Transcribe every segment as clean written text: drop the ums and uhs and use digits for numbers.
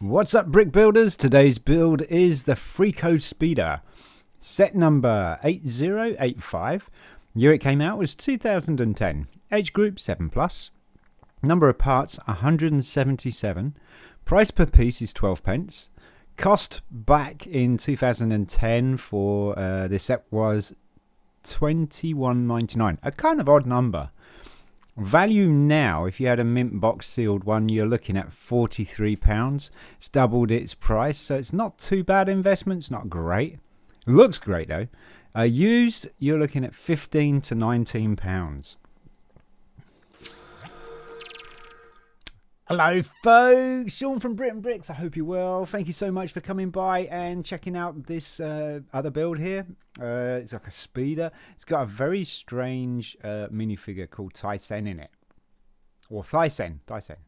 What's up, brick builders? Today's build is the Freeco Speeder, set number 8085. Year it came out was 2010. Age group 7+. Number of parts 177. Price per piece is 12 pence. Cost back in 2010 for this set was $21.99. A kind of odd number. Value now, if you had a mint box sealed one, you're looking at £43. It's doubled its price, so it's not too bad investment. It's not great. Looks great though. Used, you're looking at £15 to £19. Hello folks, Sean from BRIT'N Bricks. I hope you're well. Thank you so much for coming by and checking out this other build here. It's like a speeder. It's got a very strange minifigure called Thi-Sen in it. Or Thi-Sen. Check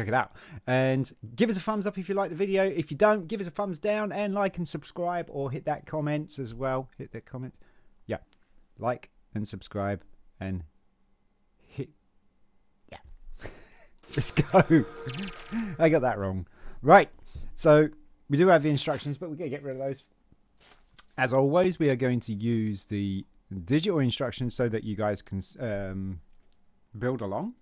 it out. And give us a thumbs up if you like the video. If you don't, give us a thumbs down and like and subscribe, or hit that comments as well. Hit that comment. Yeah. Like and subscribe and hit. Yeah. Let's go. I got that wrong. Right. So we do have the instructions, but we're going to get rid of those. As always, we are going to use the digital instructions so that you guys can build along.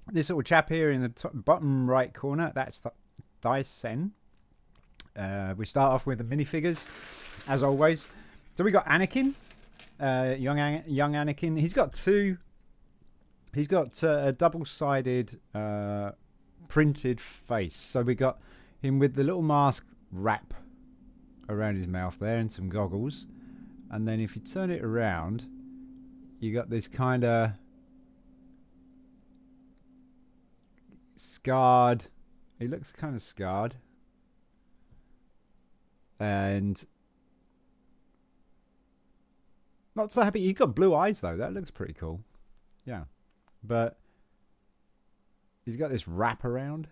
This little chap here in the top, bottom right corner, that's Thi-Sen. We start off with the minifigures, as always. So we got Anakin, young Anakin. He's got two. He's got a double-sided printed face. So we got him with the little mask wrap around his mouth there and some goggles. And then if you turn it around, you got this kind of scarred. He looks kind of scarred. And not so happy. He's got blue eyes though. That looks pretty cool. Yeah. But he's got this wrap around,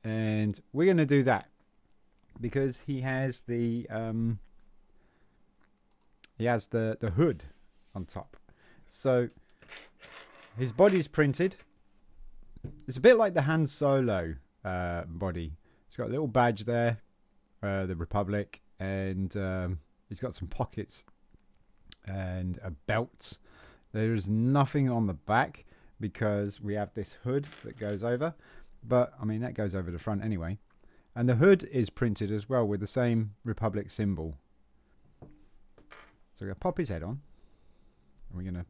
and we're going to do that because he has the hood on top. So his body's printed. It's a bit like the Han Solo body. It's got a little badge there, the Republic, and he's got some pockets and a belt. There is nothing on the back, because we have this hood that goes over, but I mean that goes over the front anyway, and the hood is printed as well with the same Republic symbol. So we're going to pop his head on, and we're going to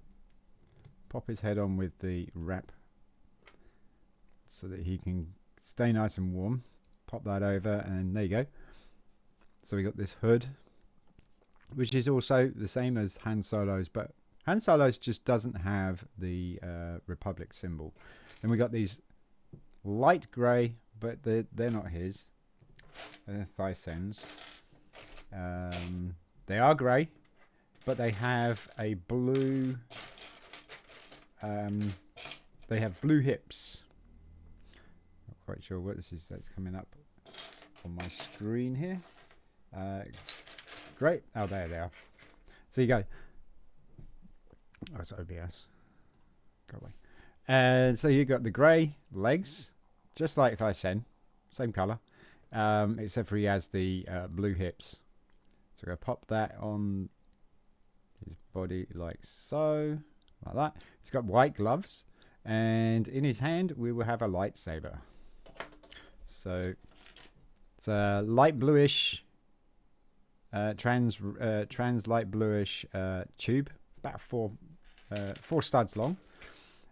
pop his head on with the wrap so that he can stay nice and warm. Pop that over, and there you go. So we got this hood, which is also the same as Han Solo's, but Han Solo's just doesn't have the Republic symbol. Then we got these light grey, but they're not his. They're Thi-Sen's. They are grey, but they have a blue. They have blue hips. Not quite sure what this is. That's coming up on my screen here. Great. Oh, there they are. So you go. Oh, it's OBS. Go away. And so you got the grey legs, just like Thi-Sen, same colour, except for he has the blue hips. So I'm going to pop that on his body like so, like that. He's got white gloves, and in his hand we will have a lightsaber. So it's a light bluish, trans light bluish tube, about four studs long,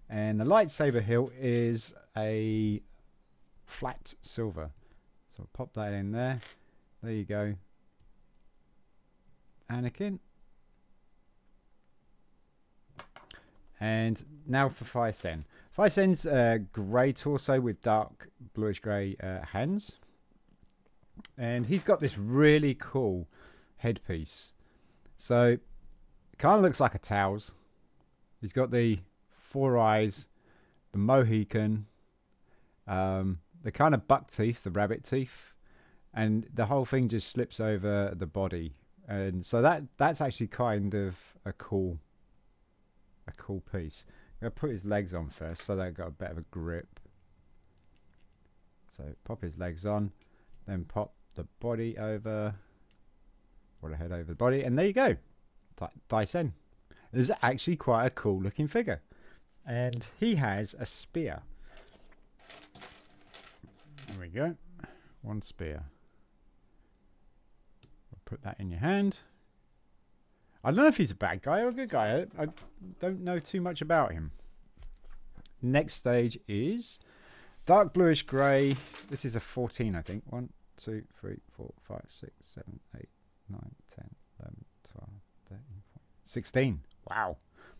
and the lightsaber hilt is a flat silver. So I'll pop that in there. There you go, Anakin. And now for Thi-Sen. Thi-Sen's grey torso with dark bluish grey hands, and he's got this really cool headpiece. So it kind of looks like a towel's. He's got the four eyes, the Mohican, the kind of buck teeth, the rabbit teeth, and the whole thing just slips over the body. And so that's actually kind of a cool piece. going to put his legs on first so they've got a better grip. So pop his legs on, then pop the body over, or the head over the body, and there you go. Thi-Sen. This is actually quite a cool looking figure. And he has a spear. There we go. One spear. Put that in your hand. I don't know if he's a bad guy or a good guy. I don't know too much about him. Next stage is dark bluish grey. This is a 14, I think. 1, 2, 3, 4, 5, 6, 7, 8, 9, 10, 11, 12, 13, 14, 16. Wow.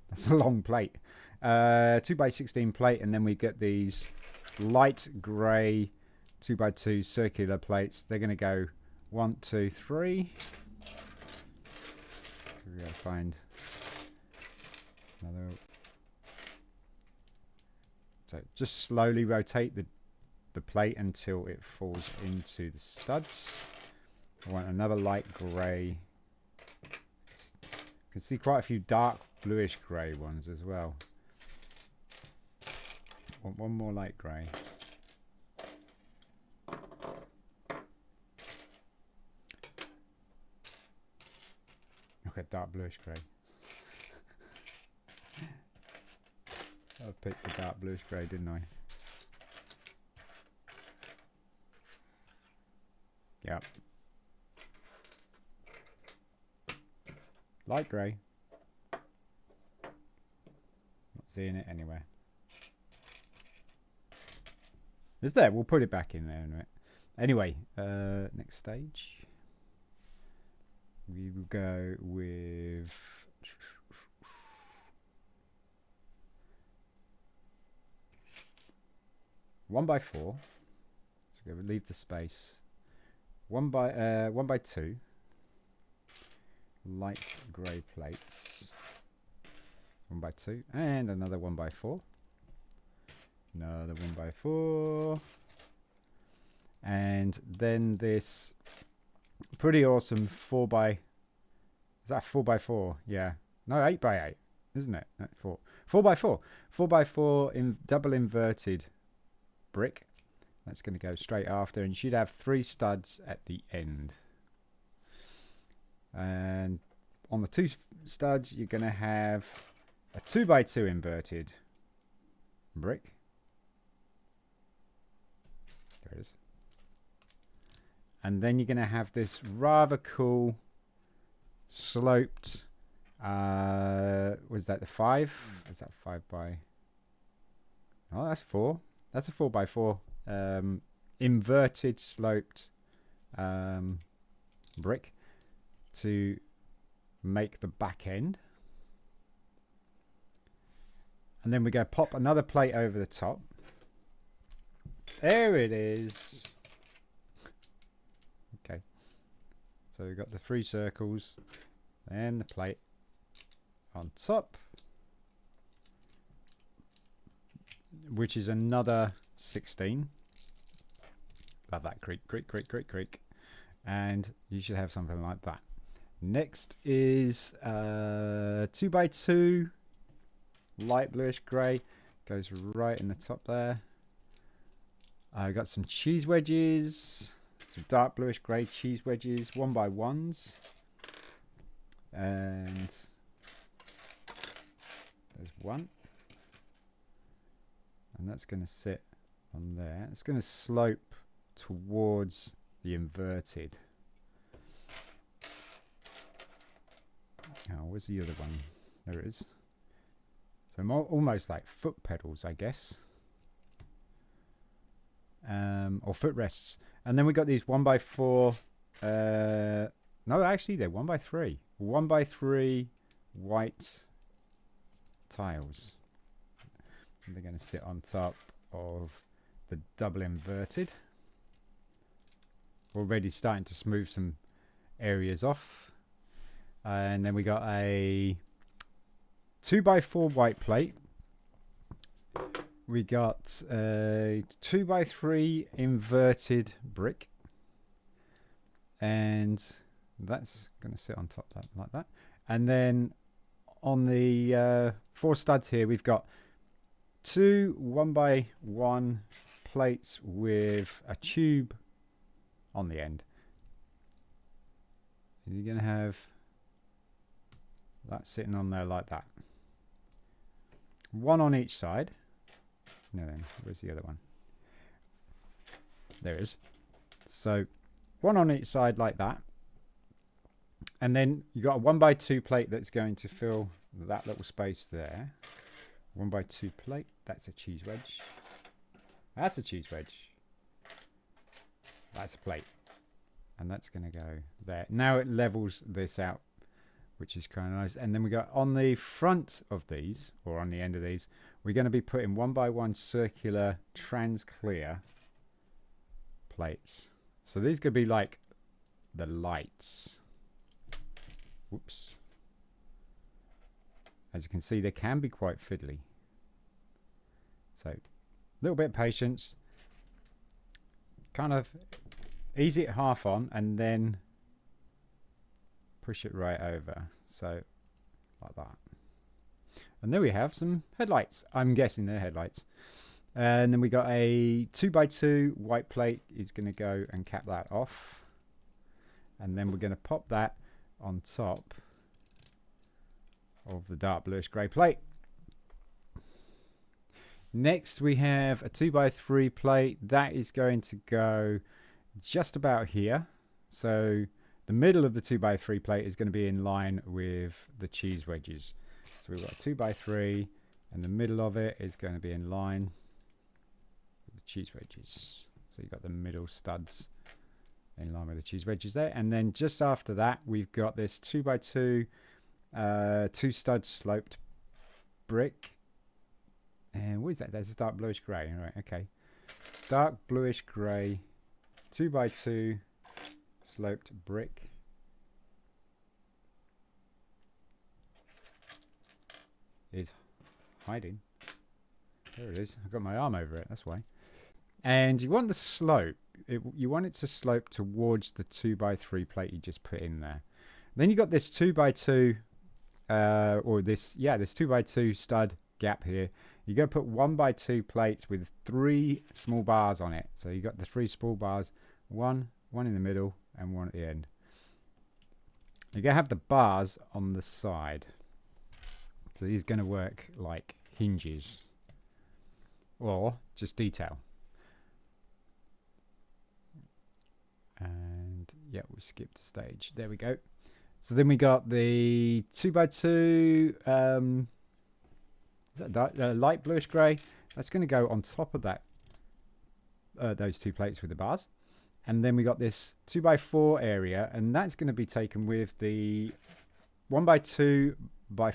That's a long plate. 2x16 plate, and then we get these light grey 2x2 circular plates. They're going to go 1, 2, 3. We gotta find another. So just slowly rotate the plate until it falls into the studs. I want another light grey. You can see quite a few dark bluish grey ones as well. Want one more light grey. Okay, dark bluish grey. I picked the dark bluish grey, didn't I? Yep. Light grey. Not seeing it anywhere. It's there. We'll put it back in there in a minute. Anyway, next stage. We will go with 1x4. So go leave the space. 1x2 light grey plates. 1x2 and another 1x4. Another 1x4. And then this pretty awesome 4x. Is that 4x4? Yeah. No, 8x8, isn't it? No, 4x4. 4x4 in double inverted brick. That's going to go straight after, and you should have 3 studs at the end. And on the 2 studs, you're going to have a 2x2 inverted brick. There it is. And then you're going to have this rather cool sloped, was that the 5? Is that 5 by? Oh, that's 4. That's a 4x4 inverted sloped brick to make the back end. And then we go pop another plate over the top. There it is. Okay. So we've got the 3 circles and the plate on top, which is another 16. Love that creak, creak, creak, creak, creak. And you should have something like that. Next is 2x2 light bluish grey. Goes right in the top there. I got some cheese wedges. Some dark bluish grey cheese wedges. 1x1s. And there's one. And that's going to sit on there. It's going to slope towards the inverted. Oh, where's the other one? There it is. So more, almost like foot pedals, I guess. Or footrests. And then we got these 1x4. No, actually, they're 1x3. 1x3 white tiles. And they're going to sit on top of the double inverted. Already starting to smooth some areas off. And then we got a 2x4 white plate. We got a 2x3 inverted brick. And that's going to sit on top like that. And then on the 4 studs here, we've got 2 1x1 plates with a tube on the end. You're going to have that sitting on there like that. One on each side. No, then, where's the other one? There it is. So, one on each side like that. And then you got a 1x2 plate that's going to fill that little space there. 1x2 plate. That's a cheese wedge. That's a cheese wedge. That's a plate. And that's going to go there. Now it levels this out, which is kind of nice. And then we got on the front of these, or on the end of these, we're going to be putting 1x1 circular trans clear plates. So these could be like the lights. Whoops. As you can see, they can be quite fiddly. So a little bit of patience. Kind of ease it half on and then push it right over. So like that. And there we have some headlights. I'm guessing they're headlights. And then we got a 2x2 white plate. Is going to go and cap that off. And then we're going to pop that on top of the dark bluish grey plate. Next we have a 2x3 plate. That is going to go just about here. So the middle of the 2x3 plate is going to be in line with the cheese wedges. So we've got a 2x3 and the middle of it is going to be in line with the cheese wedges. So you've got the middle studs in line with the cheese wedges there. And then just after that, we've got this 2x2 2 stud sloped brick. And what is that? That's a dark bluish grey. All right, okay. Dark bluish grey 2x2 sloped brick. Is hiding. There it is. I've got my arm over it, that's why. And you want the slope. You want it to slope towards the 2x3 plate you just put in there. Then you got this 2x2 this 2x2 stud gap here. You're going to put 1x2 plates with 3 small bars on it. So you got the 3 small bars, one in the middle and one at the end. You're going to have the bars on the side. So these are going to work like hinges or just detail. And yeah, we skipped a stage. There we go. So then we got the 2x2 is that light bluish grey. That's going to go on top of that those 2 plates with the bars. And then we got this 2x4 area, and that's going to be taken with the 1x2 by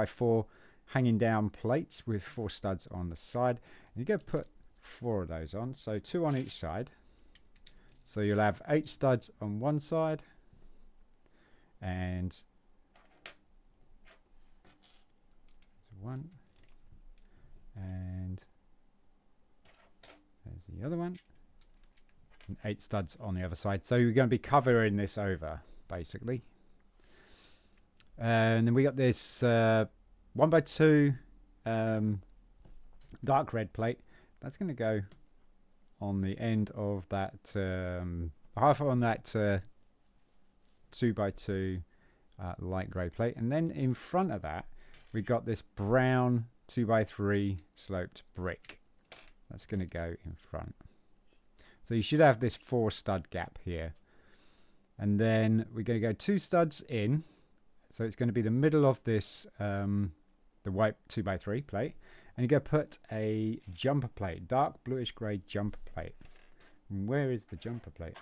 4 hanging down plates with 4 studs on the side. And you're going to put 4 of those on, so 2 on each side. So you'll have 8 studs on one side, and 1, and there's the other one, and 8 studs on the other side. So you're going to be covering this over, basically. And then we got this 1x2 dark red plate. That's going to go on the end of that, half on that 2x2 light grey plate. And then in front of that, we got this brown 2x3 sloped brick. That's going to go in front. So you should have this 4 stud gap here. And then we're going to go 2 studs in. So it's going to be the middle of this, the white 2x3 plate. And you're going to put a jumper plate, dark bluish grey jumper plate. Where is the jumper plate?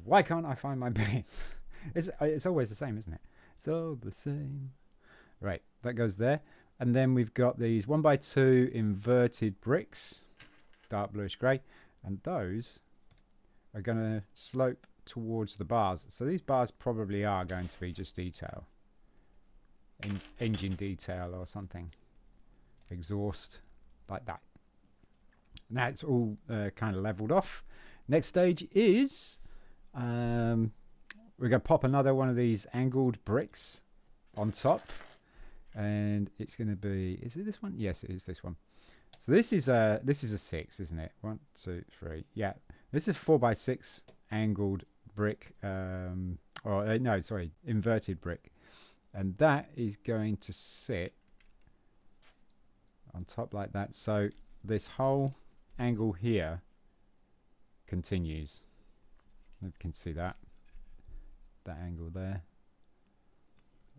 Why can't I find my bits? It's always the same, isn't it? It's all the same. Right, that goes there. And then we've got these 1x2 inverted bricks, dark bluish grey. And those are going to slope towards the bars. So these bars probably are going to be just detail. Engine detail or something. Exhaust, like that. Now it's all kind of leveled off. Next stage is we're going to pop another one of these angled bricks on top. and it's going to be, is it this one? Yes, it is this one. So this is a 6, isn't it? 1, 2, 3. Yeah, this is 4x6 angled brick, no, sorry, inverted brick, and that is going to sit on top like that. So this whole angle here continues. You can see that angle there.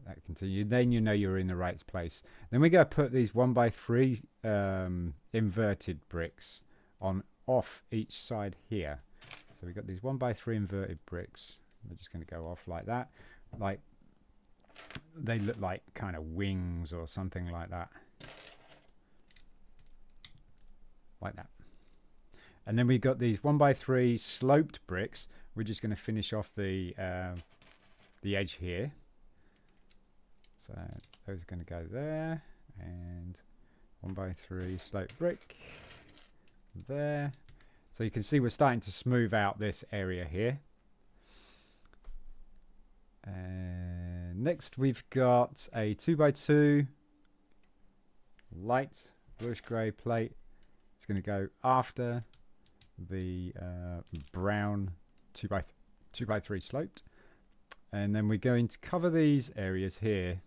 That continue. Then you know you're in the right place. Then we go put these 1x3 inverted bricks on off each side here. So we've got these 1x3 inverted bricks. They're just going to go off like that. Like they look like kind of wings or something like that. Like that. And then we've got these 1x3 sloped bricks. We're just going to finish off the edge here. So those are going to go there, and 1x3 sloped brick there. So you can see we're starting to smooth out this area here. And next we've got a 2x2 light bluish grey plate. It's going to go after the brown 2x3 sloped. And then we're going to cover these areas here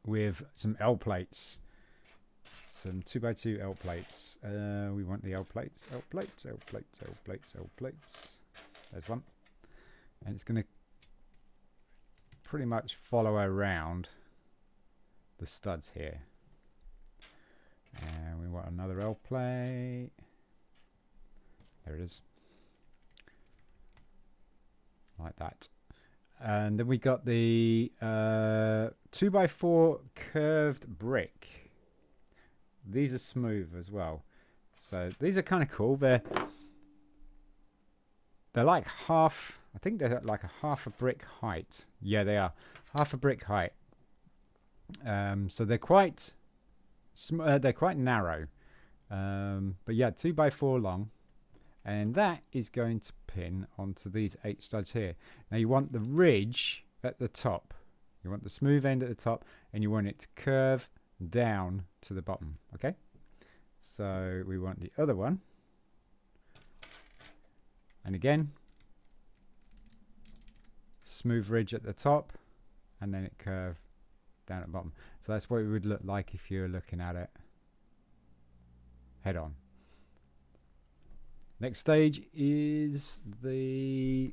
with some L plates. Some 2x2 L plates. We want the L plates. L plates, L plates, L plates, L plates. There's one. And it's going to pretty much follow around the studs here. And we want another L plate. There it is. Like that. And then we got the 2x4 curved brick. These are smooth as well. So these are kind of cool. They're like half, I think they're like a half a brick height. Yeah, they are. Half a brick height. So they're quite narrow. But yeah, 2x4 long. And that is going to pin onto these 8 studs here. Now you want the ridge at the top. You want the smooth end at the top, and you want it to curve down to the bottom. Okay? So we want the other one. And again, smooth ridge at the top, and then it curve down at the bottom. So that's what it would look like if you're looking at it head on. Next stage is the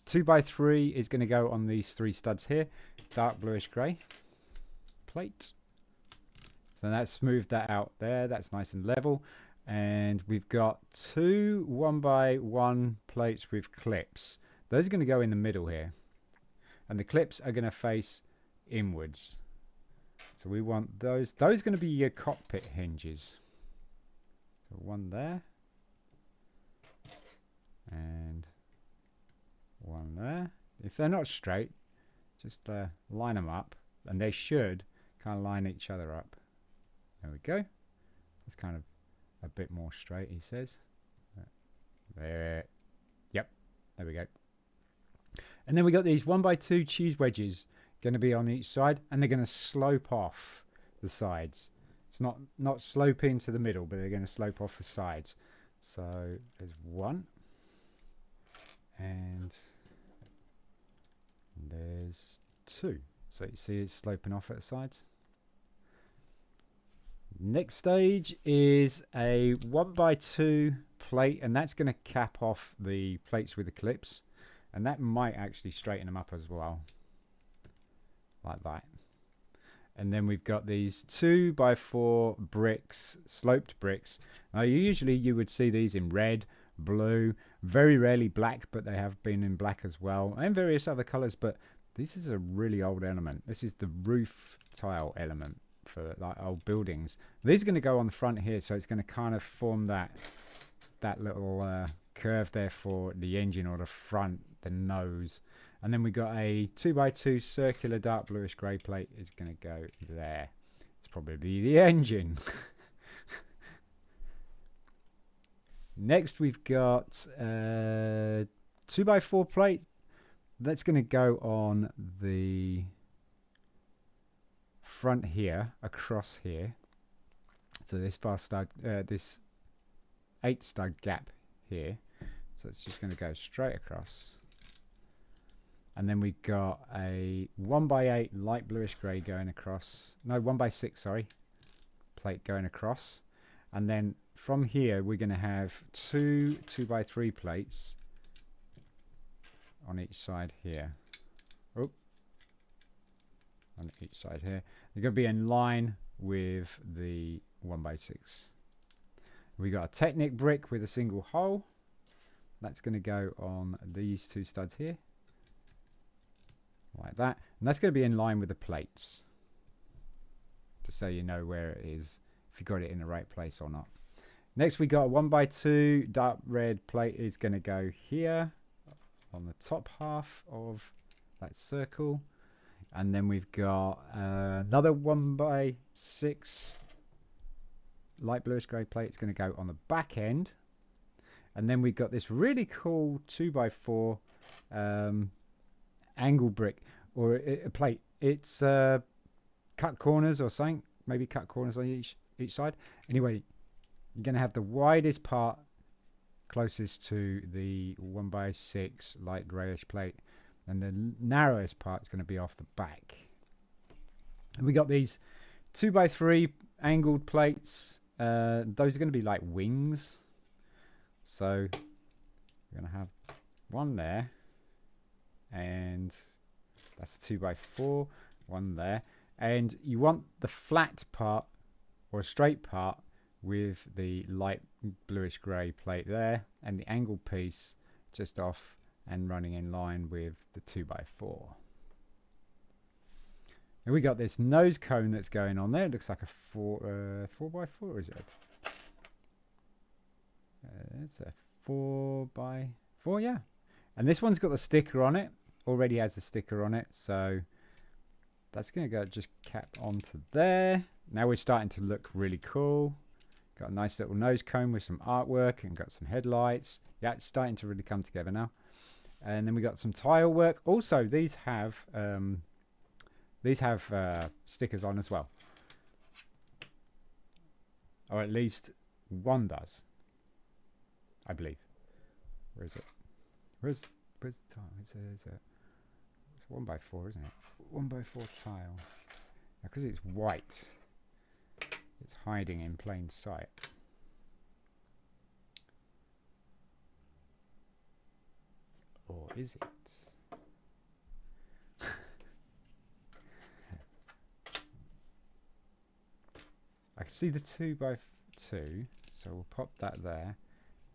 2x3 is going to go on these 3 studs here. Dark bluish grey plate. So that's smoothed that out there. That's nice and level. And we've got 2 1x1 plates with clips. Those are going to go in the middle here. And the clips are going to face inwards. So we want those. Those are going to be your cockpit hinges. So one there. And one there. If they're not straight, just line them up, and they should kind of line each other up. There we go. It's kind of a bit more straight, he says. There. Yep. There we go. And then we got these 1x2 cheese wedges going to be on each side, and they're going to slope off the sides. It's not slope into the middle, but they're going to slope off the sides. So there's one. And there's 2. So you see it's sloping off at the sides. Next stage is a 1x2 plate, and that's going to cap off the plates with the clips, and that might actually straighten them up as well, like that. And then we've got these 2x4 bricks, sloped bricks. Now usually you would see these in red, blue, very rarely black, but they have been in black as well, and various other colors. But this is a really old element. This is the roof tile element for like old buildings. These are going to go on the front here, so it's going to kind of form that little curve there for the engine, or the front, the nose. And then we got a 2x2 circular dark bluish grey plate is going to go there. It's probably the engine. Next we've got 2x4 plate. That's going to go on the front here, across here. So this this 8 stud gap here. So it's just going to go straight across. And then we've got a 1x8 light bluish grey going across. No, 1x6, sorry. Plate going across. And then from here, we're going to have two 2x3 plates on each side here. Oh. On each side here. They're going to be in line with the 1x6. We got a Technic brick with a single hole. That's going to go on these 2 studs here. Like that. And that's going to be in line with the plates. Just so you know where it is, if you got it in the right place or not. Next we got a 1x2 dark red plate is going to go here on the top half of that circle. And then we've got another 1x6 light bluish grey plate. It's going to go on the back end. And then we've got this really cool 2x4 angle brick or a plate. It's cut corners or something. Maybe cut corners on each side. Anyway, you're going to have the widest part closest to the 1x6 light greyish plate. And the narrowest part is going to be off the back. And we got these 2x3 angled plates. Those are going to be like wings. So we're going to have one there. And that's 2x4. One there. And you want the flat part or a straight part with the light bluish grey plate there. And the angled piece just off and running in line with the 2x4. And we got this nose cone that's going on there. It looks like a 4x4, is it? It's a 4x4, yeah. And this one's got the sticker on it. Already has a sticker on it, so that's going to go just cap onto there. Now we're starting to look really cool. Got a nice little nose cone with some artwork and got some headlights. Yeah, it's starting to really come together now. And then we got some tile work. Also, these have stickers on as well, or at least one does, I believe. Where is it? Where's the tile? It's 1x4, isn't it? 1x4 tile. Because it's white, it's hiding in plain sight. Or is it? I can see the 2x2, so we'll pop that there.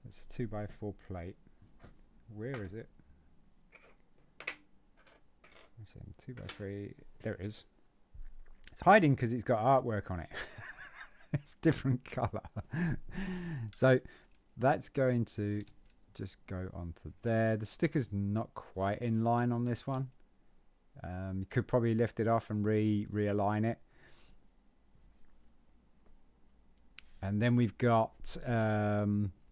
That's a 2x4 plate. Where is it? It's in 2x3. There it is. It's hiding because it's got artwork on it. It's different colour. So that's going to just go onto there. The sticker's not quite in line on this one. You could probably lift it off and realign it. And then we've got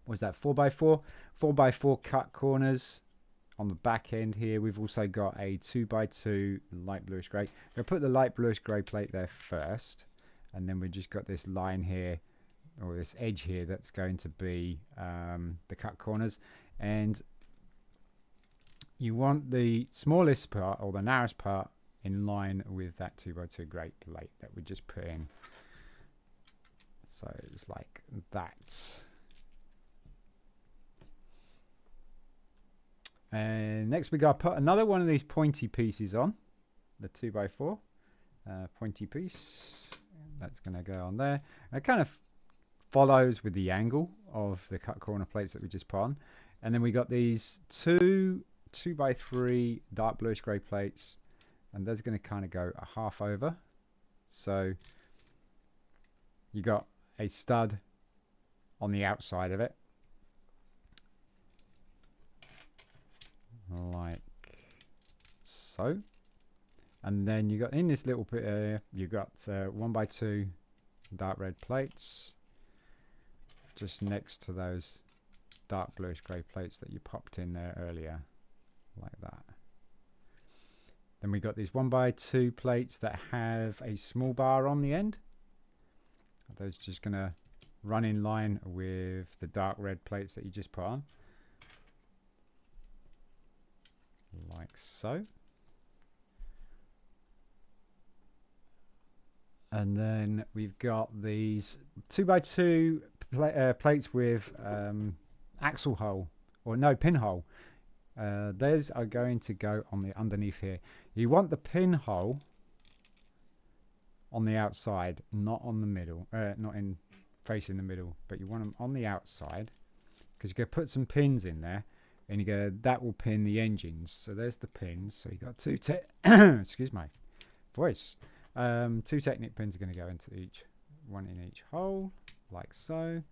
what's that, 4x4? 4x4 cut corners on the back end here. We've also got a 2x2 light bluish grey. I'll put the light bluish grey plate there first, and then we've just got this line here, or this edge here, that's going to be the cut corners. And you want the smallest part or the narrowest part in line with that 2x2 grey plate that we just put in. So it's like that. And next we got to put another one of these pointy pieces on, the 2x4 pointy piece. That's going to go on there. And it kind of follows with the angle of the cut corner plates that we just put on. And then we got these two 2x3 dark bluish grey plates, and those are going to kind of go a half over. So you got a stud on the outside of it, like so. And then you got in this little bit area, you got 1x2 dark red plates just next to those dark bluish grey plates that you popped in there earlier, like that. Then we got these 1x2 plates that have a small bar on the end. Those just going to run in line with the dark red plates that you just put on. Like so. And then we've got these 2x2 plates with axle hole, or no, pinhole. Those are going to go on the underneath here. You want the pinhole on the outside, not on the middle, not in facing the middle, but you want them on the outside, because you're going to put some pins in there, and you go, that will pin the engines. So there's the pins. So you got two excuse my voice. 2 Technic pins are going to go into each one in each hole, like so.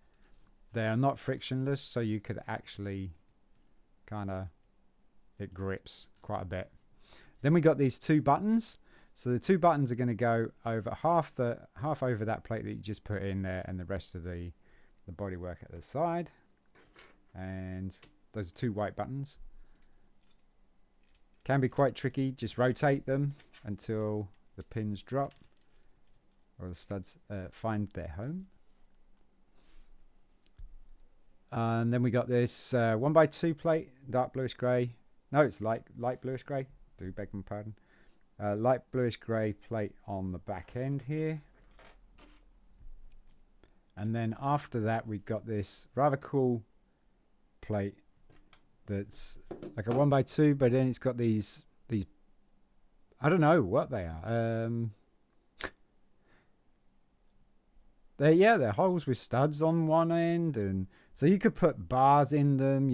They are not frictionless, so you could actually kind of, it grips quite a bit. Then we got these 2 buttons. So the 2 buttons are going to go over half over that plate that you just put in there, and the rest of the bodywork at the side. And those are 2 white buttons. Can be quite tricky. Just rotate them until the pins drop, or the studs find their home. And then we got this 1x2 plate, dark bluish grey. No, it's light bluish grey. Do beg my pardon. Light bluish grey plate on the back end here. And then after that, we've got this rather cool plate that's like a 1x2, but then it's got these I don't know what they are. They're holes with studs on one end, and so you could put bars in them.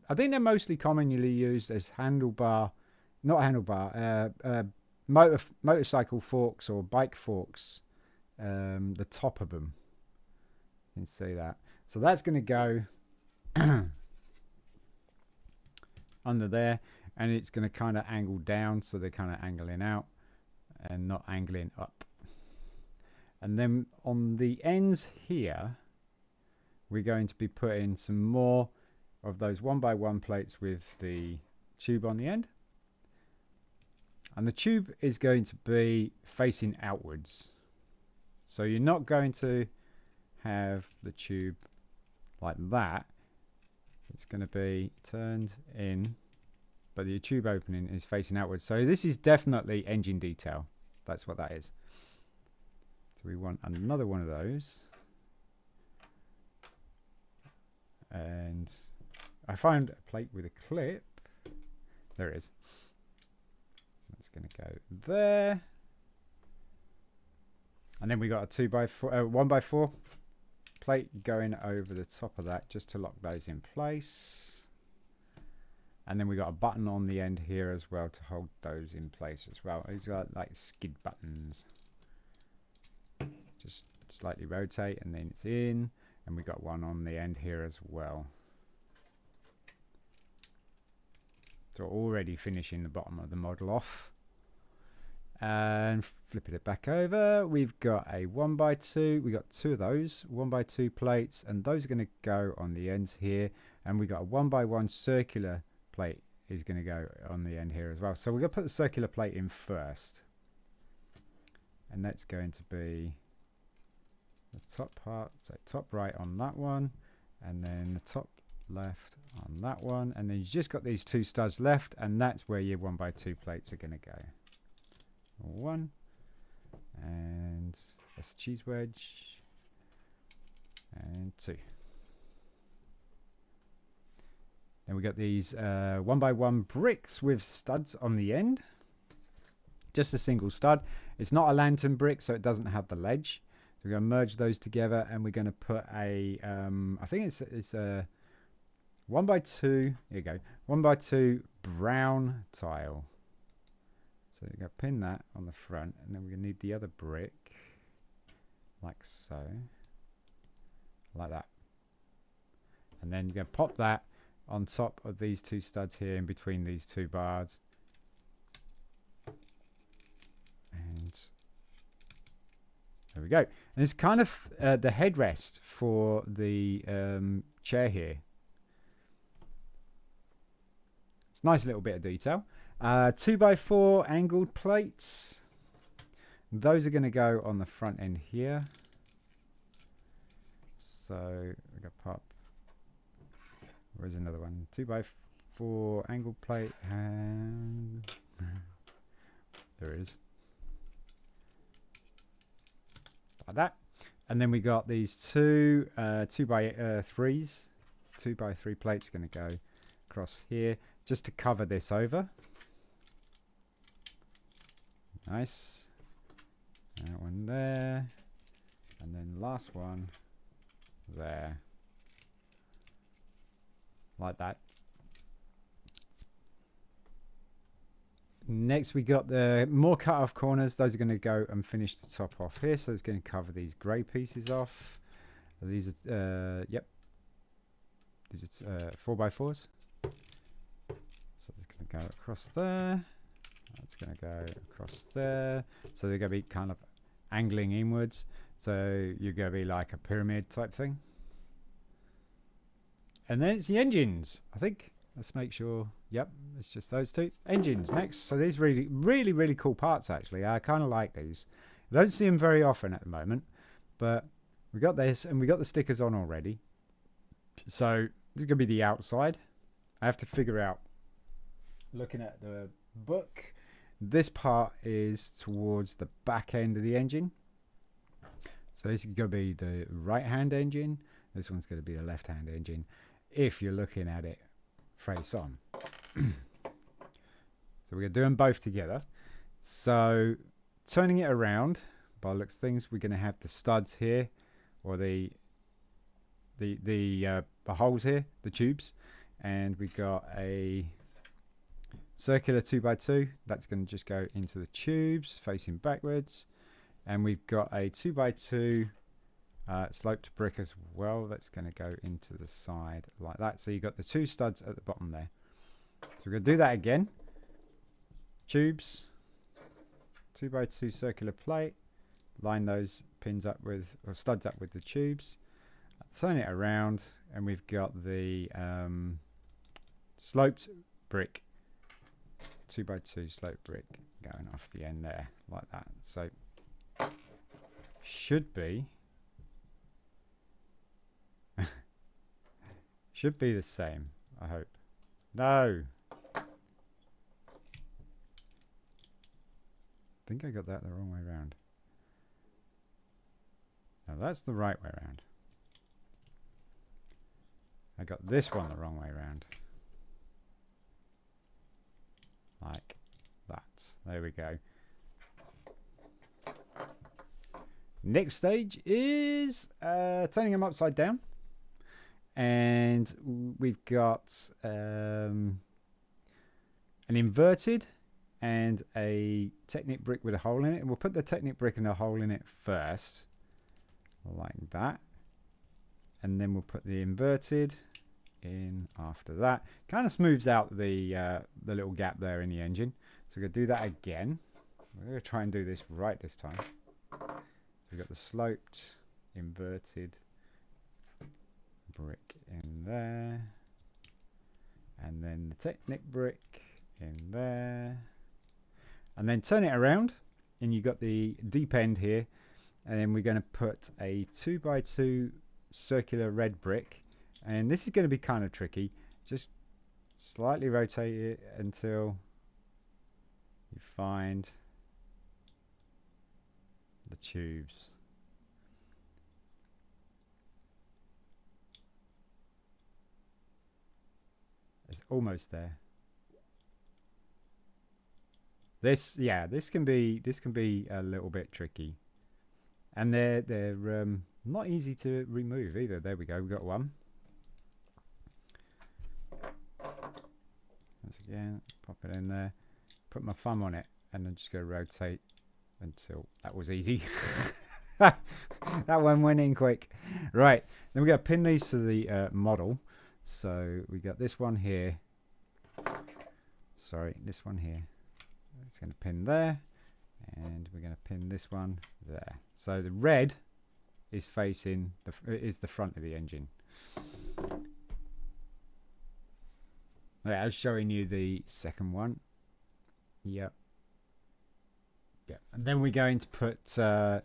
I think they're mostly commonly used as motorcycle forks or bike forks. The top of them, you can see that. So that's going to go under there, and it's going to kind of angle down, so they're kind of angling out and not angling up. And then on the ends here, we're going to be putting some more of those 1x1 plates with the tube on the end. And the tube is going to be facing outwards. So you're not going to have the tube like that. It's going to be turned in, but the tube opening is facing outwards. So this is definitely engine detail. That's what that is. So we want another one of those. And I found a plate with a clip. There it is. That's going to go there. And then we got a 1x4 plate going over the top of that, just to lock those in place. And then we got a button on the end here as well to hold those in place as well. These are like skid buttons. Just slightly rotate and then it's in. And we got one on the end here as well. So already finishing the bottom of the model off. And flipping it back over, we've got a 1x2. We got 2 of those 1x2 plates, and those are going to go on the ends here. And we got a 1x1 circular plate is going to go on the end here as well. So we're going to put the circular plate in first, and that's going to be the top part, so top right on that one, and then the top left on that one, and then you just got these 2 studs left, and that's where your 1x2 plates are going to go. 1, and that's cheese wedge, and 2. Then we got these 1x1 bricks with studs on the end. Just a single stud. It's not a lantern brick, so it doesn't have the ledge. So we're going to merge those together, and we're going to put a, I think it's a 1x2, here you go, 1x2 brown tile. So you're going to pin that on the front, and then we're going to need the other brick, like so, like that. And then you're going to pop that on top of these 2 studs here in between these 2 bars. And there we go. And it's kind of the headrest for the chair here. It's a nice little bit of detail. 2x4 angled plates. Those are going to go on the front end here. So we got pop. Where's another one? 2x4 angled plate, and there it is. Like that. And then we got these two 2x3s. 2x3 plates going to go across here just to cover this over. Nice. That one there. And then last one there. Like that. Next we got the more cut off corners. Those are going to go and finish the top off here. So it's going to cover these grey pieces off. These are, yep. These are 4x4s. So it's going to go across there. That's going to go across there. So they're going to be kind of angling inwards. So you're going to be like a pyramid type thing. And then it's the engines, I think. Let's make sure. Yep, it's just those two. Engines next. So these really cool parts, actually. I kind of like these. I don't see them very often at the moment. But we got this, and we got the stickers on already. So this is going to be the outside. I have to figure out, looking at the book, this part is towards the back end of the engine. So this is going to be the right-hand engine. This one's going to be the left-hand engine, if you're looking at it face on. So we're going to do them both together. So turning it around, by the looks of things, we're going to have the studs here, or the holes here, the tubes, and we got a circular 2x2 that's going to just go into the tubes facing backwards, and we've got a 2x2 sloped brick as well that's going to go into the side like that. So you've got the two studs at the bottom there. So we're going to do that again. Tubes, 2x2 circular plate, line those pins up with, or studs up with the tubes, turn it around, and we've got the sloped brick, 2x2 sloped brick going off the end there like that. So should be the same, I hope. No, I think I got that the wrong way around. No, that's the right way around. I got this one the wrong way around. Like that. There we go. Next stage is turning them upside down. And we've got an inverted and a Technic brick with a hole in it. And we'll put the Technic brick and a hole in it first. Like that. And then we'll put the inverted in after that. Kind of smooths out the little gap there in the engine. So we're going to do that again. We're going to try and do this right this time. So we've got the sloped, inverted brick in there. And then the Technic brick in there. And then turn it around. And you've got the deep end here. And then we're going to put a 2x2 circular red brick, and this is going to be kind of tricky. Just slightly rotate it until you find the tubes. It's almost there. This can be a little bit tricky, and they're not easy to remove either. There we go. We've got one. Once again, pop it in there. Put my thumb on it, and then just go rotate until that was easy. That one went in quick. Right. Then we're going to pin these to the model. So we got this one here. Sorry, this one here. It's going to pin there. And we're going to pin this one there. So the red is facing the front of the engine. Yeah, I was showing you the second one. Yep. Yeah, and then we're going to put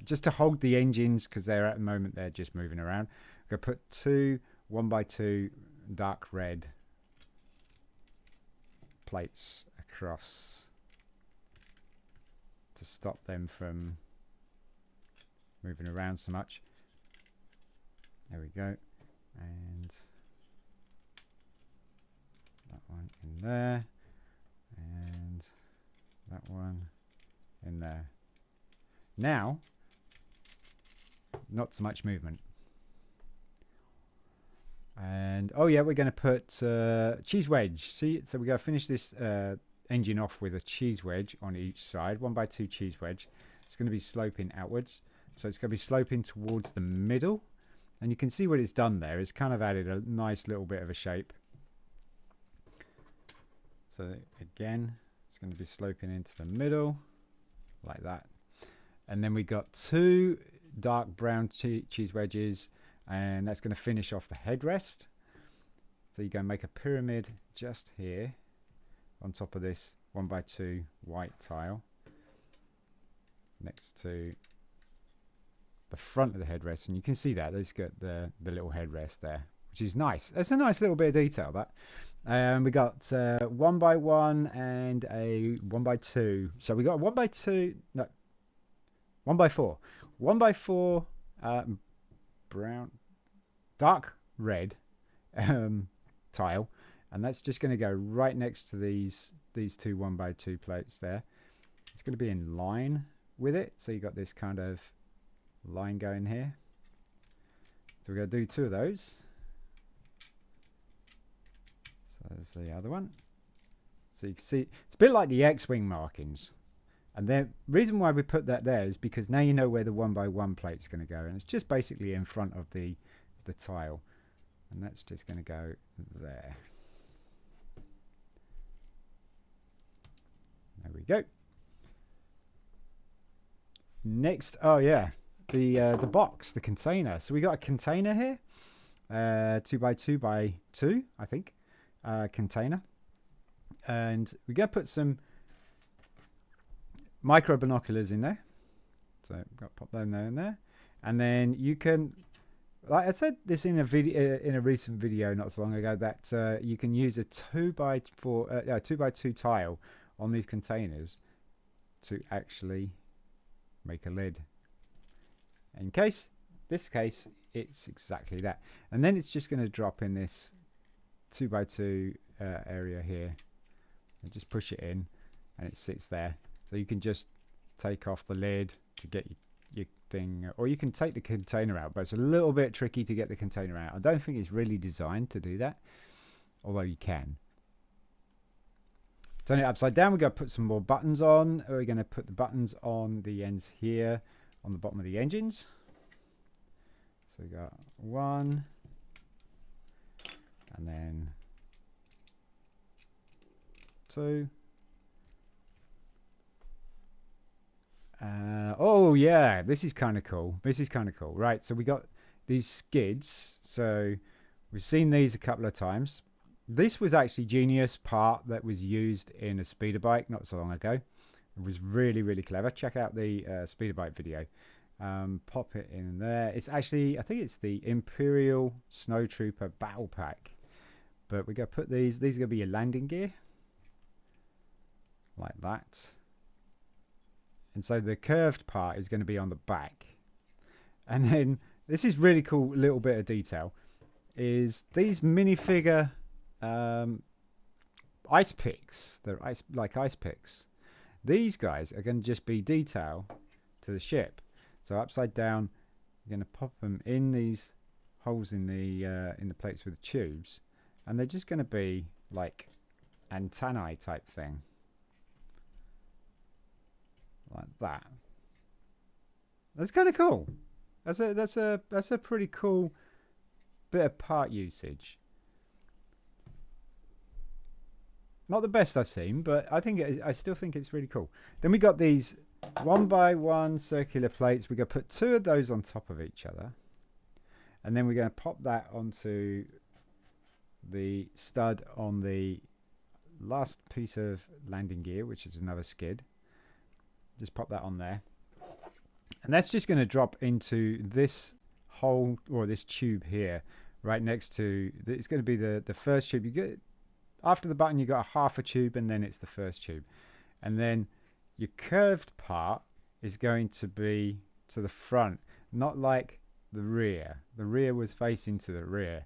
just to hold the engines, because they're at the moment they're just moving around. We're going to put 2 1x2 dark red plates across to stop them from moving around so much. There we go, and that one in there, and that one in there. Now, not so much movement. And oh yeah, we're going to put cheese wedge. See, so we're going to finish this engine off with a cheese wedge on each side, 1x2 cheese wedge. It's going to be sloping outwards, so it's going to be sloping towards the middle. And you can see what it's done there. It's kind of added a nice little bit of a shape. So again, it's going to be sloping into the middle like that. And then we got 2 dark brown cheese wedges, and that's going to finish off the headrest. So you're going to make a pyramid just here on top of this 1x2 white tile next to the front of the headrest, and you can see that there's got the little headrest there, which is nice. It's a nice little bit of detail, that. We got 1x1 and a 1x2. So we got a 1x2, no, 1x4. 1x4 brown, dark red tile, and that's just going to go right next to these 2 1x2 plates there. It's going to be in line with it, so you got this kind of line going here. So we're going to do 2 of those. So there's the other one. So you can see it's a bit like the X-wing markings, and the reason why we put that there is because now you know where the 1x1 plate's going to go, and it's just basically in front of the tile, and that's just going to go there. There we go. Next, oh yeah, the box, the container. So we got a container here, 2x2x2, I think, container, and we're gonna put some micro binoculars in there. So we've got to pop them there and there, and then you can, like I said this in a video, in a recent video not so long ago, that you can use a 2x2 tile on these containers to actually make a lid. In this case, it's exactly that. And then it's just going to drop in this 2x2 area here, and just push it in, and it sits there. So you can just take off the lid to get your thing, or you can take the container out, but it's a little bit tricky to get the container out. I don't think it's really designed to do that, although you can. Turn it upside down. We're going to put some more buttons on. We're going to put the buttons on the ends here on the bottom of the engines. So we got 1, and then 2. Oh yeah, this is kind of cool. This is kind of cool. Right, so we got these skids. So we've seen these a couple of times. This was actually genius part that was used in a speeder bike not so long ago. It was really, really clever. Check out the speeder bike video. Pop it in there. It's actually, I think it's the Imperial Snowtrooper Battle Pack. But we're going to put these are going to be your landing gear. Like that. And so the curved part is going to be on the back. And then, this is really cool little bit of detail, is these minifigure ice picks. They're like ice picks. These guys are going to just be detail to the ship. So upside down, you're going to pop them in these holes in the plates with the tubes, and they're just going to be like antennae type thing, like that. That's kind of cool. That's a pretty cool bit of part usage. Not the best I've seen, but I still think it's really cool. Then we got these 1x1 circular plates. We're going to put 2 of those on top of each other, and then we're going to pop that onto the stud on the last piece of landing gear, which is another skid. Just pop that on there. And that's just going to drop into this hole, or this tube here, right next to, it's going to be the first tube. You get, after the button, you got a half a tube, and then it's the first tube. And then your curved part is going to be to the front, not like the rear. The rear was facing to the rear.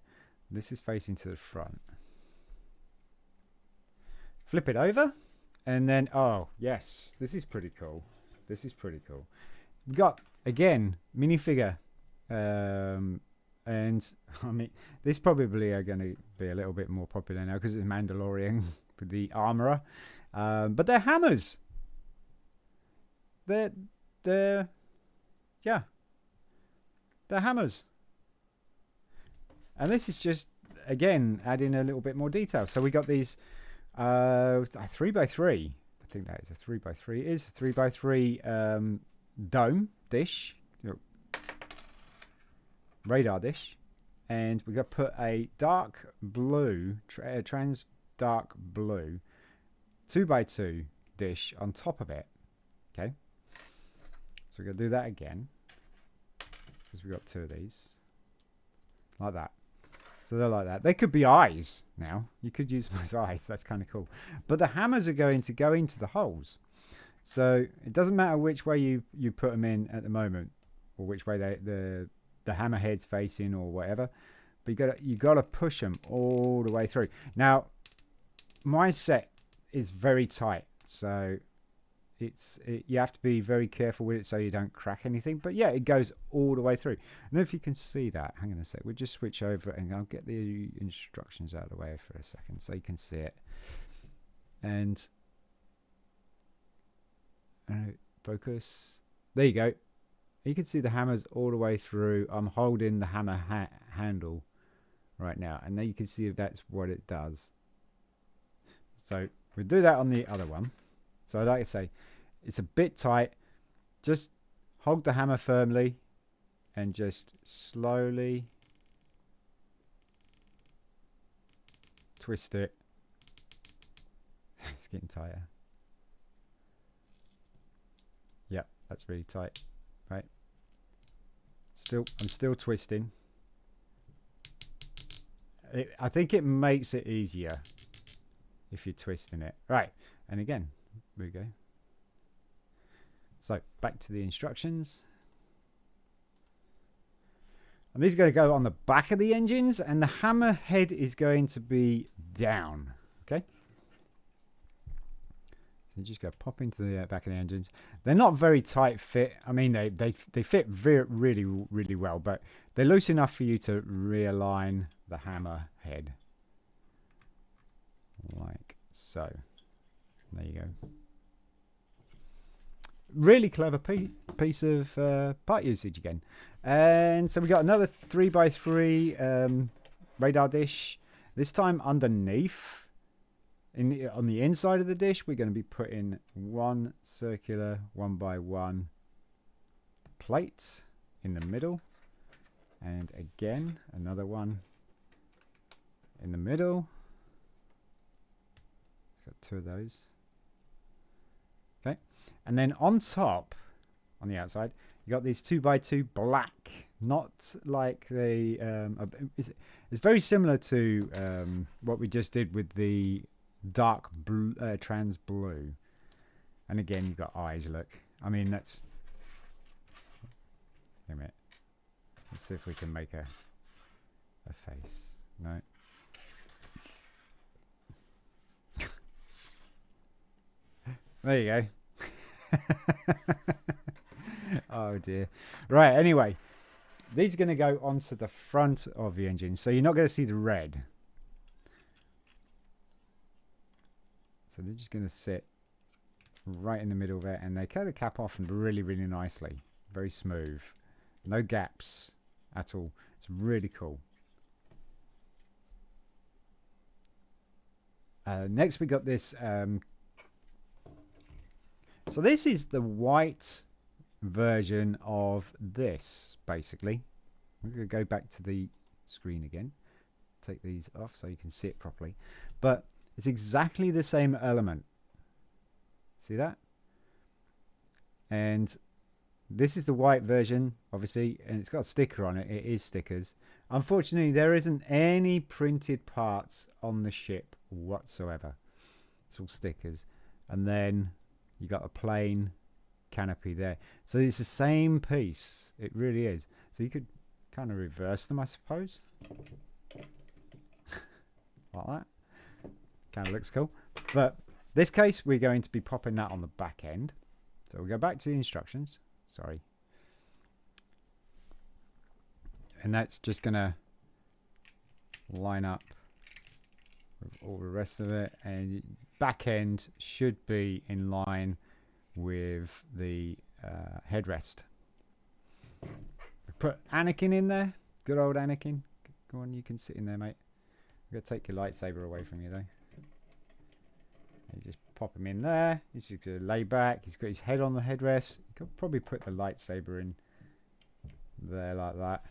This is facing to the front. Flip it over, and then, oh, yes, this is pretty cool. This is pretty cool. We've got, again, minifigure. And, I mean, this probably are going to be a little bit more popular now because it's Mandalorian with the armorer. But they're hammers. They're hammers. And this is just, again, adding a little bit more detail. So we got these 3x3. I think that is a 3x3. It is a 3x3 dome dish, radar dish. And we got to put a dark blue, trans dark blue 2x2 dish on top of it. Okay. So we're going to do that again, because we've got two of these. Like that. So they're like that. They could be eyes now. You could use them as eyes. That's kind of cool. But the hammers are going to go into the holes. So it doesn't matter which way you put them in at the moment, or which way the hammerhead's facing or whatever. But you got to push them all the way through. Now, my set is very tight. So you have to be very careful with it so you don't crack anything. But yeah, it goes all the way through. And if you can see that, hang on a sec, we'll just switch over and I'll get the instructions out of the way for a second so you can see it. And focus. There you go. You can see the hammers all the way through. I'm holding the hammer handle right now, and now you can see if that's what it does. So we'll do that on the other one. So like I say, it's a bit tight. Just hold the hammer firmly and just slowly twist it. It's getting tighter. Yep, that's really tight. Right. I'm still twisting. I think it makes it easier if you're twisting it. Right. And again, there we go. So back to the instructions. And these are going to go on the back of the engines, and the hammer head is going to be down. Okay. So you just go pop into the back of the engines. They're not very tight fit. I mean, they fit really well, but they're loose enough for you to realign the hammer head. Like so. There you go. Really clever piece of part usage again. And so we got another 3x3 radar dish. This time underneath. On the inside of the dish, we're going to be putting one circular 1x1 plate in the middle. And again, another one in the middle. Got two of those. Okay. And then on top, on the outside, you got these 2x2 black. Not like the... it's very similar to what we just did with the dark blue, trans blue. And again, you've got eyes, look. I mean, that's... Wait a minute. Let's see if we can make a face. No. There you go. Oh dear. Right, anyway. These are going to go onto the front of the engine. So you're not going to see the red. So they're just going to sit right in the middle there. And they kind of cap off really nicely. Very smooth. No gaps at all. It's really cool. Next we got this... so this is the white version of this, basically. I'm going to go back to the screen again. Take these off so you can see it properly. But It's exactly the same element. See that? And this is the white version, obviously, and it's got a sticker on it. It is stickers. Unfortunately, there isn't any printed parts on the ship whatsoever. It's all stickers. And then you got a plain canopy there. So it's the same piece. It really is. So you could kind of reverse them, I suppose. Like that. Kind of looks cool. But this case, we're going to be popping that on the back end. So we'll go back to the instructions. Sorry. And that's just going to line up with all the rest of it. And back end should be in line with the headrest. Put Anakin in there. Good old Anakin. Go on, you can sit in there, mate. I'm going to take your lightsaber away from you, though. You just pop him in there. He's just going to lay back. He's got his head on the headrest. You could probably put the lightsaber in there like that.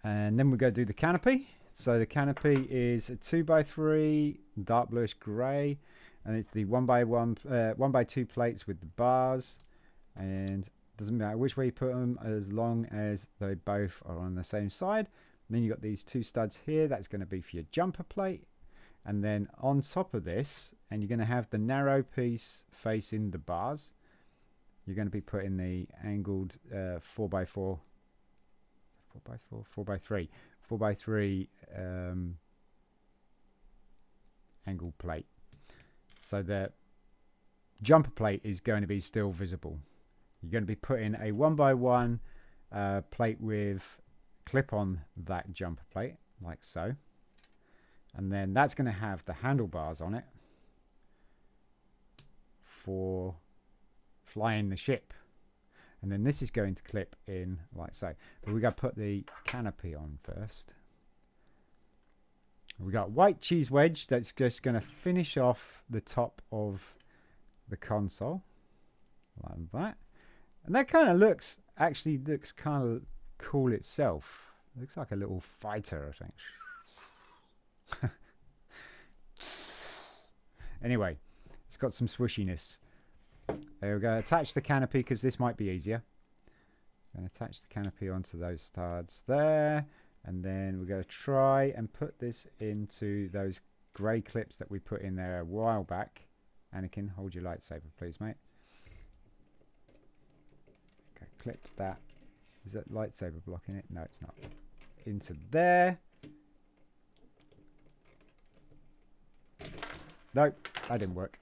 And then we're going to do the canopy. So the canopy is a 2x3 dark bluish grey. And it's the 1x2 plates with the bars. And doesn't matter which way you put them as long as they both are on the same side. And then you've got these two studs here. That's going to be for your jumper plate. And then on top of this, and you're going to have the narrow piece facing the bars. You're going to be putting the angled 4x4, 4x3 angled plate. So the jumper plate is going to be still visible. You're going to be putting a 1x1 plate with clip on that jumper plate, like so. And then that's going to have the handlebars on it for flying the ship. And then this is going to clip in like so. But we got to put the canopy on first. We got white cheese wedge that's just going to finish off the top of the console like that. And that kind of looks kind of cool itself. It looks like a little fighter or something. Anyway, it's got some swishiness. There we go. Attach the canopy because this might be easier. I'm going to attach the canopy onto those studs there. And then we're going to try and put this into those grey clips that we put in there a while back. Anakin, hold your lightsaber, please, mate. Okay, clip that. Is that lightsaber blocking it? No, it's not. Into there. Nope, that didn't work.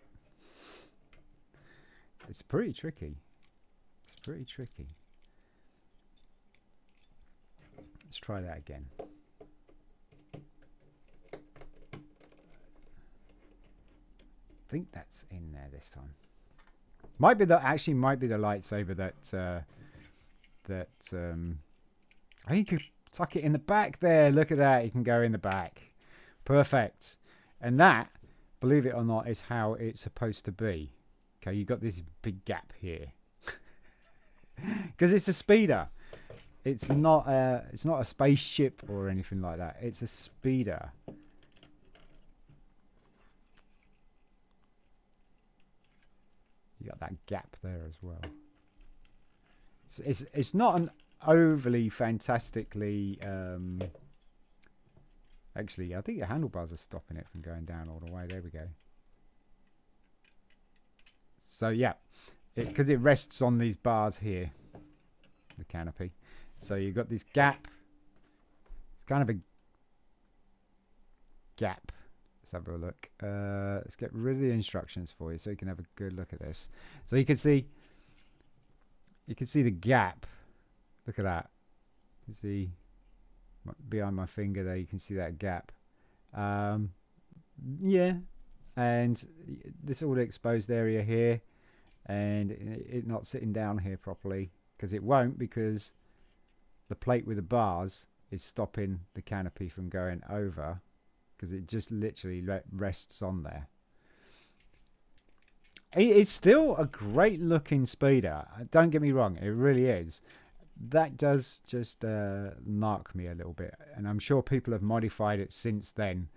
It's pretty tricky. It's pretty tricky. Let's try that again. I think that's in there this time. Might be the lightsaber that I think you could tuck it in the back there. Look at that. You can go in the back. Perfect. And that, believe it or not, is how it's supposed to be. Okay, you've got this big gap here. Because it's a speeder. It's not a spaceship or anything like that. It's a speeder. You got that gap there as well. It's not an overly fantastically actually, I think the handlebars are stopping it from going down all the way. There we go. So yeah, because it rests on these bars here, the canopy. So you've got this gap. It's kind of a gap. Let's have a look. Let's get rid of the instructions for you so you can have a good look at this. So you can see the gap. Look at that. You see behind my finger there, you can see that gap. Yeah, and this all the exposed area here, and it not sitting down here properly, because it won't, because the plate with the bars is stopping the canopy from going over, because it just literally rests on there. It's still a great looking speeder, don't get me wrong, it really is. That does just narc me a little bit, and I'm sure people have modified it since then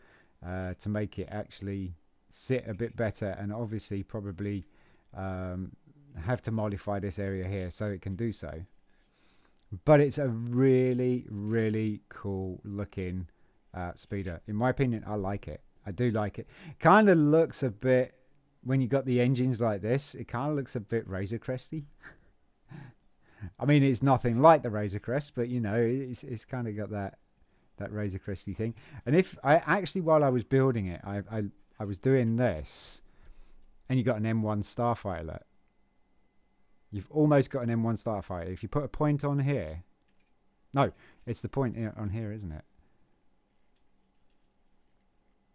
to make it actually sit a bit better, and obviously probably have to modify this area here so it can do so. But it's a really, really cool looking speeder. In my opinion, I like it. I do like it. Kind of looks a bit, when you got the engines like this, it kind of looks a bit Razor Cresty. I mean, it's nothing like the Razor Crest, but you know, it's kind of got that Razor Cresty thing. And if I actually, while I was building it, I was doing this, and you got an M1 Starfighter. Look. You've almost got an M1 Starfighter. If you put a point on here, no, it's the point on here, isn't it?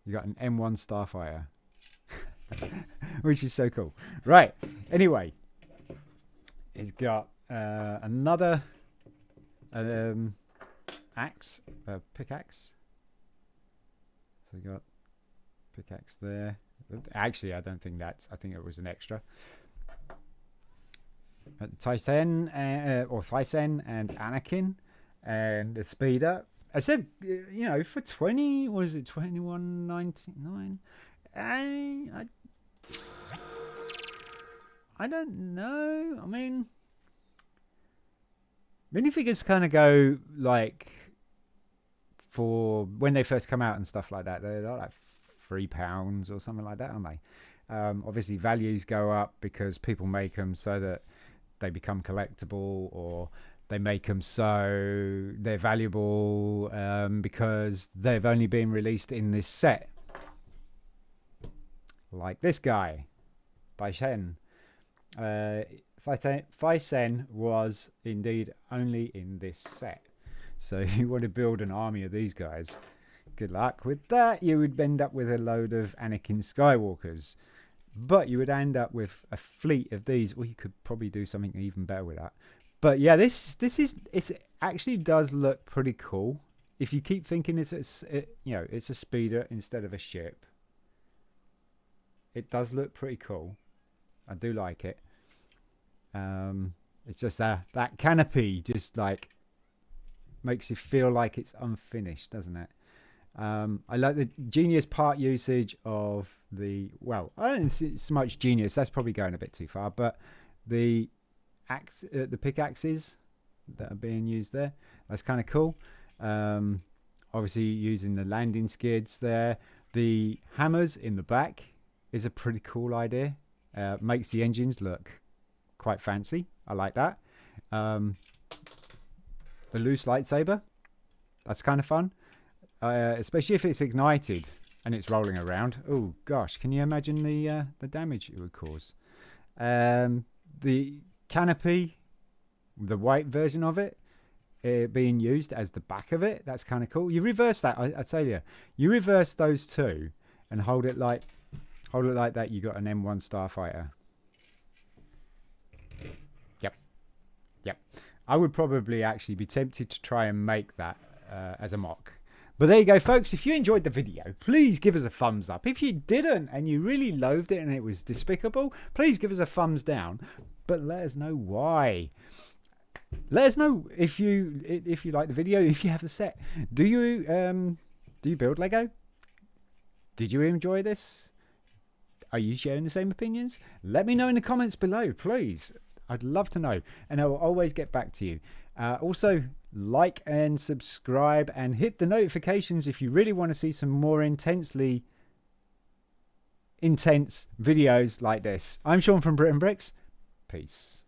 You got an M1 Starfighter, which is so cool. Right. Anyway, it's got another axe, pickaxe. So we got pickaxe there. Actually, I don't think that's. I think it was an extra. Thi-Sen or Thi-Sen and Anakin and the speeder. I said, you know, for 20, what is it, 21.99? I don't know. I mean, minifigures kind of go like, for when they first come out and stuff like that, they're like £3 or something like that, aren't they? Obviously, values go up because people make them so that they become collectible, or they make them so they're valuable because they've only been released in this set. Like this guy, Thi-Sen. Thi-Sen was indeed only in this set. So if you want to build an army of these guys, good luck with that. You would end up with a load of Anakin Skywalkers. But you would end up with a fleet of these. Well, you could probably do something even better with that. But yeah, it actually does look pretty cool. If you keep thinking it's a speeder instead of a ship, it does look pretty cool. I do like it. It's just that canopy just like makes you feel like it's unfinished, doesn't it? I like the genius part usage of the, well, I don't see so much genius, that's probably going a bit too far, but the pickaxes that are being used there, that's kind of cool. Obviously using the landing skids there. The hammers in the back is a pretty cool idea. Makes the engines look quite fancy. I like that. The loose lightsaber, that's kind of fun. Especially if it's ignited and it's rolling around. Oh gosh, can you imagine the damage it would cause? The canopy, the white version of it, being used as the back of it, that's kind of cool. You reverse that, I tell you, you reverse those two and hold it like that. You got an M1 Starfighter. Yep. I would probably actually be tempted to try and make that as a mock. But there you go, folks. If you enjoyed the video, please give us a thumbs up. If you didn't and you really loathed it and it was despicable, please give us a thumbs down. But let us know why. Let us know if you like the video, if you have the set. Do you build Lego? Did you enjoy this? Are you sharing the same opinions? Let me know in the comments below, please. I'd love to know, and I will always get back to you. Also, like and subscribe and hit the notifications if you really want to see some more intense videos like this. I'm Sean from BRIT'N Bricks. Peace.